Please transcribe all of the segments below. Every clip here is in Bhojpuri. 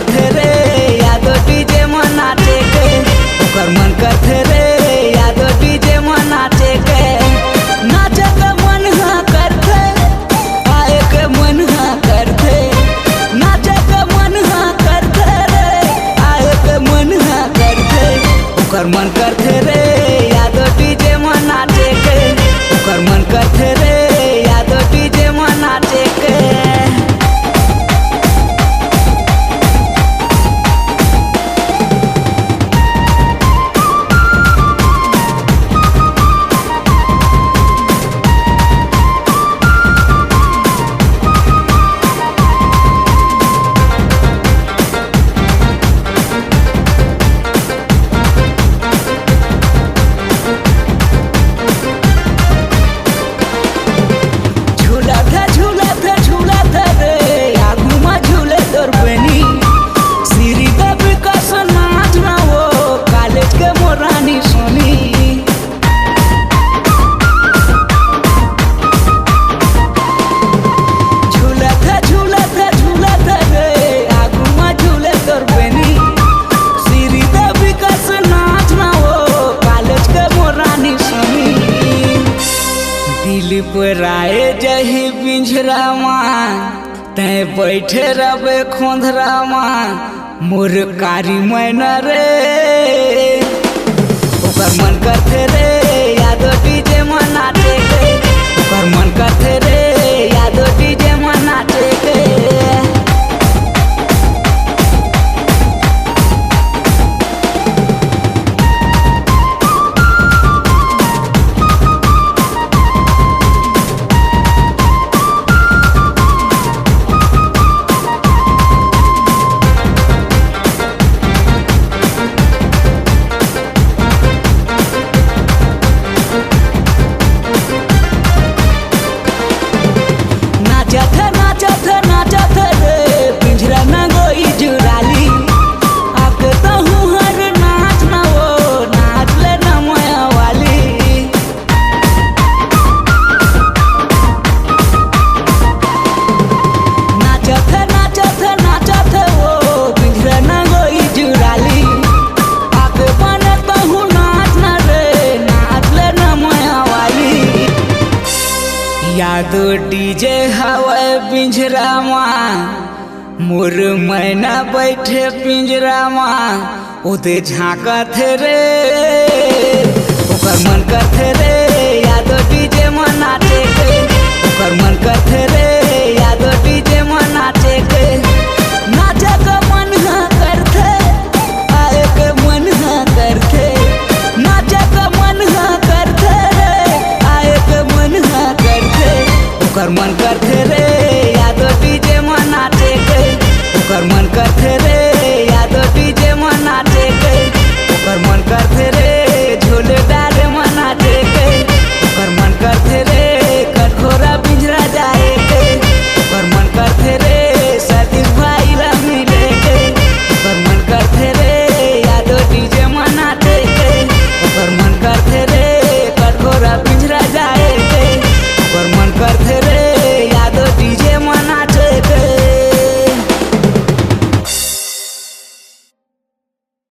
करथे रे यादो डीजे में नाचे के, ओकर मन करथे रे यादो डीजे में नाचे के। नाचे के मन हा करथे, आए के मन हा करथे, नाचे के मन हा करथे रे, आए के मन हा करथे। ओकर मन करथे रे यादो डीजे में नाचे के, ओकर मन करथे रे यादो डीजे में नाचे के। राय जही पिंजरामा तै बैठे रबे खोंधरामा, मोर कारी मैना रे। ओकर मन करथे रे यादो डीजे में नाचे के, ओकर मन करथे रे यादो डीजे में नाचे के। यादो डीजे हवे पिंजरामा, मोर मैना बैठे पिंजरामा, ओदे झाँकत रे। ओकर मन करथे रे यादो डीजे में नाचे के, ओकर मन करथे रे यादो डीजे में नाचे के। नाचे के मन हा करथे, आए के मन हा करथे, नाचे के मन हा करथे रे, आए के मन हा करथे। ओकर मन करथे रे यादो डीजे में नाचे के, ओकर मन करथे रे यादो डीजे में नाचे के। ओकर मन करथे रे झोले डाले में नाचे के, ओकर मन करथे रे कटघोरा पिंजरा जाए के। ओकर मन करथे रे सतीश भाई ला मिले के, ओकर मन करथे रे यादो डीजे में नाचे के। ओकर मन करथे रे कटघोरा पिंजरा जाए के, ओकर मन करथे रे यादो डीजे में नाचे के।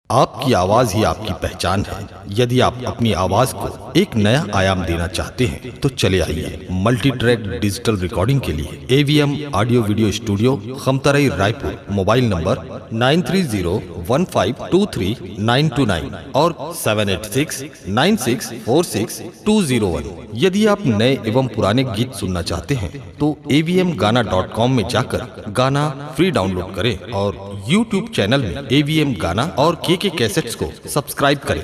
आपकी आवाज ही आपकी पहचान है। यदि आप अपनी आवाज को एक नया आयाम देना चाहते हैं तो चले आइए मल्टी ट्रैक डिजिटल रिकॉर्डिंग के लिए AVM audio video studio Khamtarai Raipur. Mobile number 9301523929 और 7869646201। यदि आप नए एवं पुराने गीत सुनना चाहते हैं तो avmgana.com में जाकर गाना फ्री डाउनलोड करें और YouTube चैनल में AVM गाना और KK कैसेट्स को सब्सक्राइब करें।